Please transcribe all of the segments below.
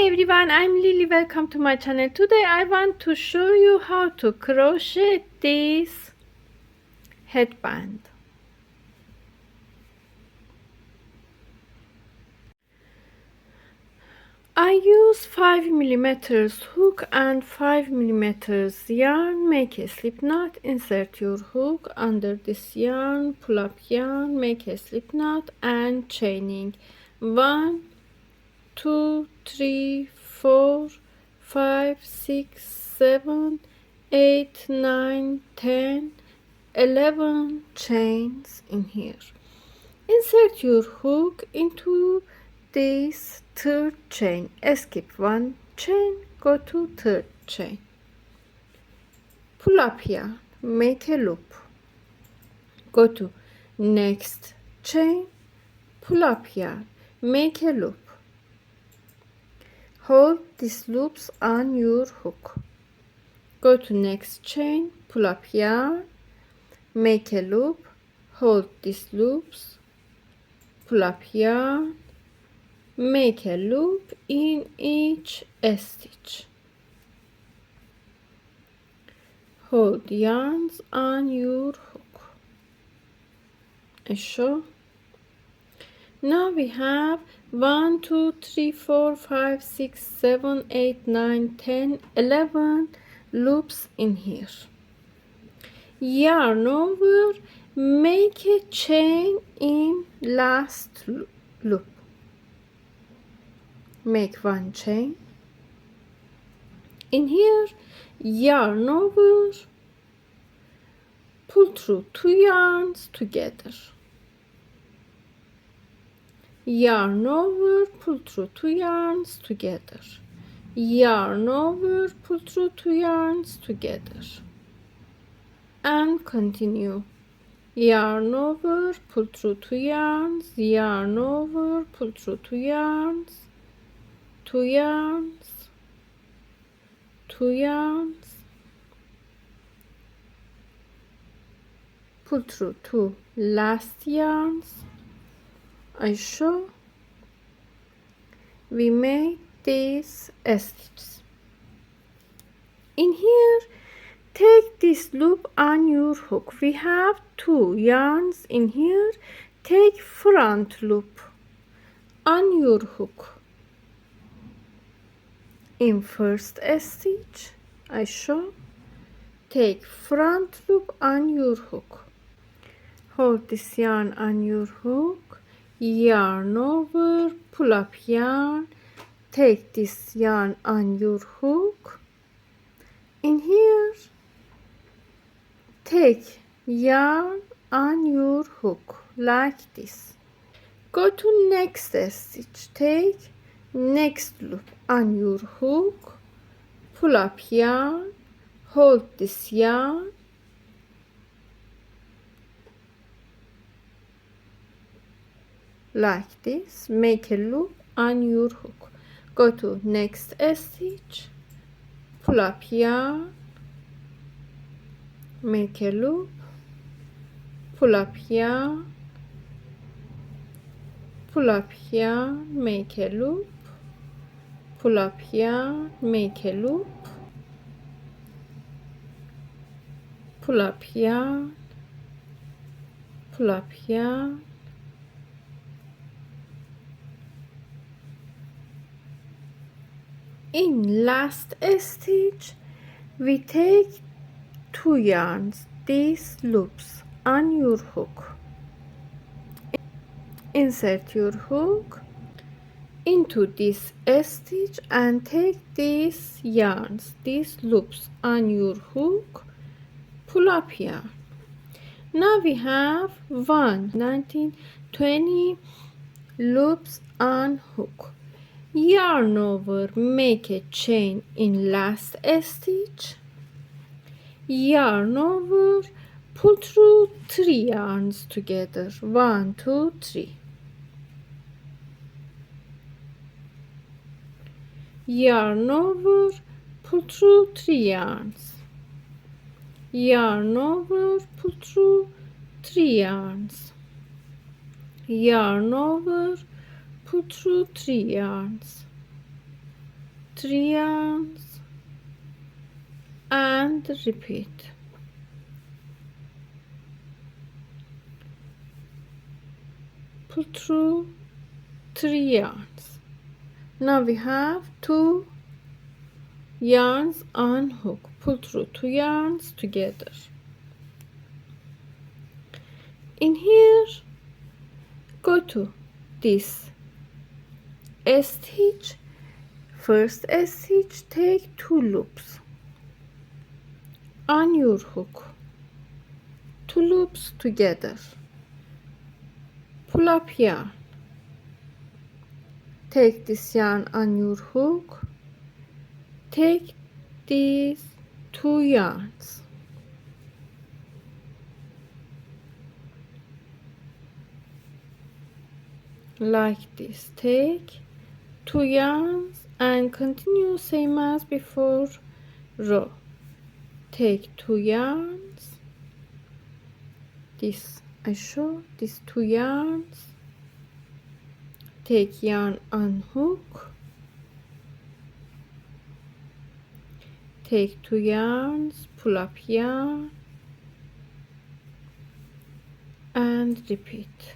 Everyone, I'm Lily. Welcome to my channel. Today I want to show you how to crochet this headband. I use 5mm hook and 5mm yarn. Make a slip knot, insert your hook under this yarn, pull up yarn, make a slip knot and chaining 1 2 3 4 5 6 7 8 9 10 11 chains in here. Insert your hook into this third chain, skip one chain, go to third chain, pull up yarn, make a loop, go to next chain, pull up yarn, make a loop, hold these loops on your hook, go to next chain, pull up yarn, make a loop, hold these loops, pull up yarn, make a loop in each stitch, hold yarns on your hook. Show. Now we have 1 2 3 4 5 6 7 8 9 10 11 loops in here. Yarn over, make a chain in last loop, make one chain in here, yarn over, pull through 2 yarns together, yarn over, pull through 2 yarns together, yarn over, pull through 2 yarns together, and continue. Yarn over, pull through 2 yarns, yarn over, pull through 2 yarns, 2 yarns, 2 yarns, pull through 2 last yarns. I show. We made these stitches. In here, take this loop on your hook. We have 2 yarns in here. Take front loop on your hook. In first stitch, I show. Take front loop on your hook. Hold this yarn on your hook. Yarn over, pull up yarn. Take this yarn on your hook. In here, take yarn on your hook like this. Go to next stitch, take next loop on your hook, pull up yarn, hold this yarn, like this, make a loop on your hook, go to next stitch, pull up yarn, make a loop, pull up yarn, pull up yarn, make a loop, pull up yarn, make a loop, pull up yarn, pull up yarn, in last stitch we take 2 yarns, these loops on your hook, insert your hook into this stitch and take these yarns, these loops on your hook, pull up yarn. Now we have 1 19 20 loops on hook. Yarn over, make a chain in last stitch, yarn over, pull through 3 yarns together, 1 2 3, yarn over, pull through 3 yarns, yarn over, pull through 3 yarns, yarn over, pull through 3 yarns, 3 yarns and repeat. Pull through 3 yarns. Now we have 2 yarns on hook. Pull through 2 yarns together. In here, go to this stitch. First stitch, take 2 loops on your hook, 2 loops together. Pull up yarn, take this yarn on your hook, take these 2 yarns, like this. Take 2 yarns and continue same as before row. Take 2 yarns, this I show these 2 yarns, take yarn on hook, take 2 yarns, pull up yarn and repeat.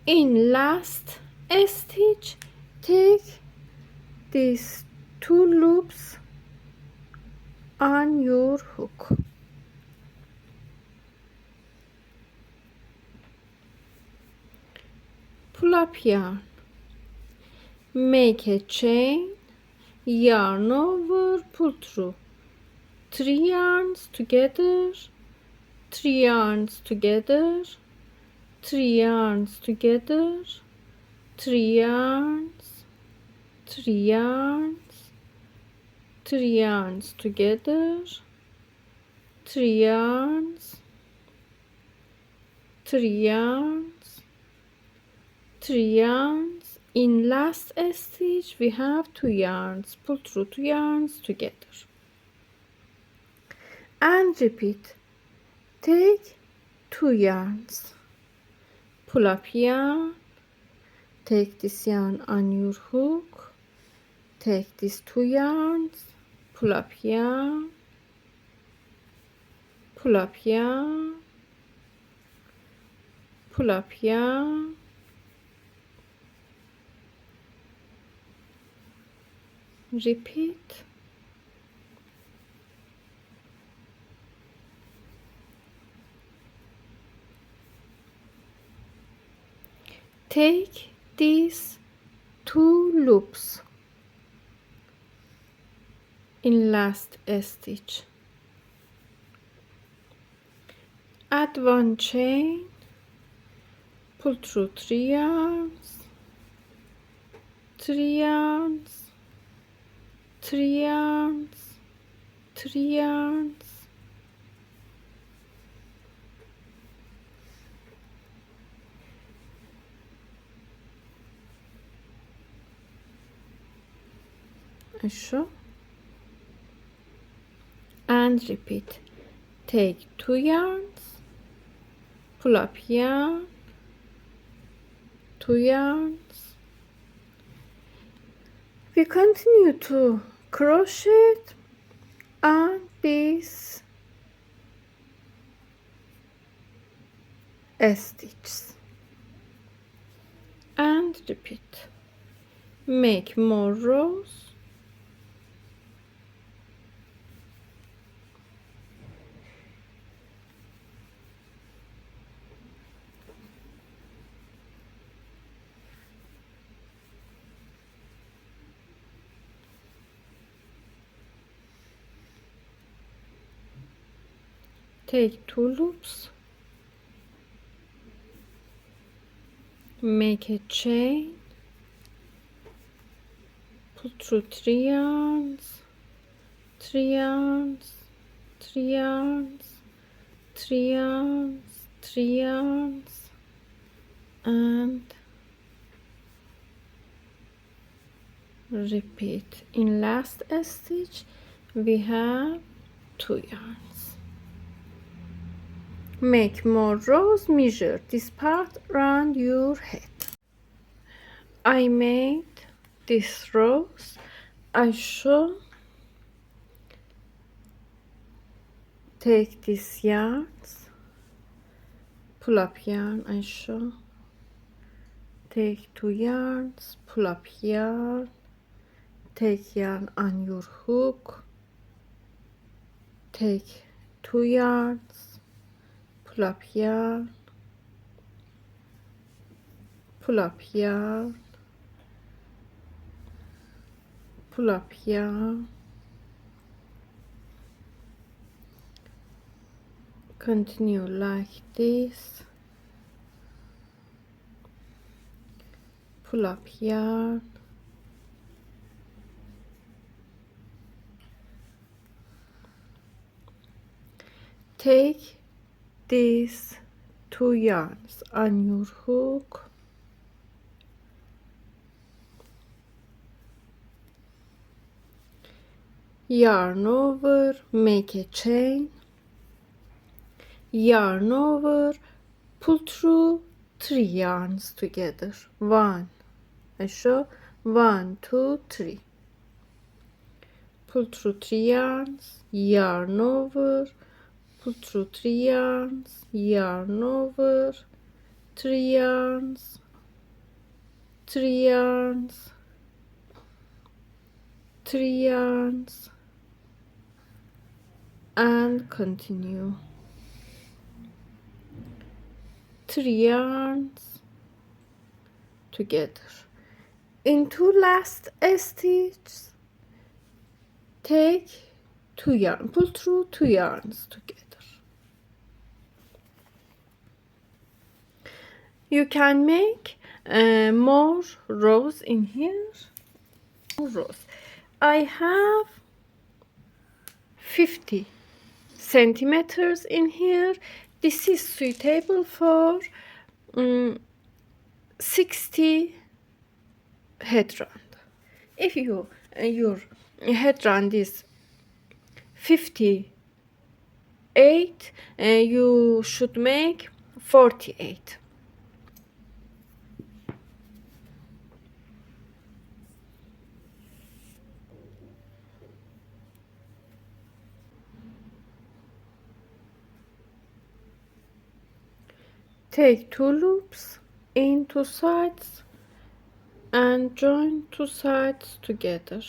In last stitch, take these 2 loops on your hook. Pull up yarn, make a chain, yarn over, pull through 3 yarns together, 3 yarns together, 3 yarns together, 3 yarns, 3 yarns, 3 yarns together, 3 yarns, 3 yarns, 3 yarns. In last stitch we have 2 yarns. Pull through 2 yarns together and repeat. Take 2 yarns, pull up yarn, take this yarn on your hook, take these 2 yarns, pull up yarn, pull up yarn, pull up yarn, repeat. Take these 2 loops in last stitch, add 1 chain, pull through 3 yarns, 3 yarns, 3 yarns, 3 yarns, show and repeat. Take 2 yarns, pull up yarn, 2 yarns. We continue to crochet on these stitches and repeat. Make more rows. Take 2 loops, make a chain, pull through 3 yarns, 3 yarns, 3 yarns, 3 yarns, 3 yarns, and repeat. In last stitch we have 2 yarns. Make more rows, measure this part around your head. I made these rows Aisha, take this yarns, pull up yarn, Aisha, take 2 yarns, pull up yarn, take yarn on your hook, take 2 yarns, pull up yarn, pull up yarn, pull up yarn, continue like this, pull up yarn, take these 2 yarns on your hook, yarn over, make a chain, yarn over, pull through 3 yarns together, 1, I show 1 2 3, pull through 3 yarns, yarn over, pull through 3 yarns, yarn over, 3 yarns, 3 yarns, 3 yarns, and continue, 3 yarns together. Into last stitch, take 2 yarn, pull through 2 yarns together. You can make more rows in here. More rows. I have 50 centimeters in here. This is suitable for 60 headband. If your headband is 58, you should make 48. Take 2 loops in 2 sides and join 2 sides together.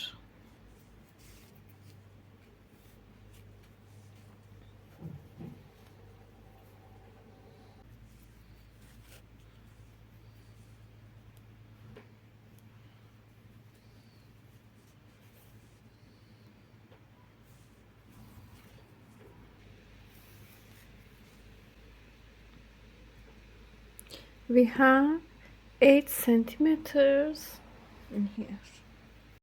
We have 8 centimeters in here.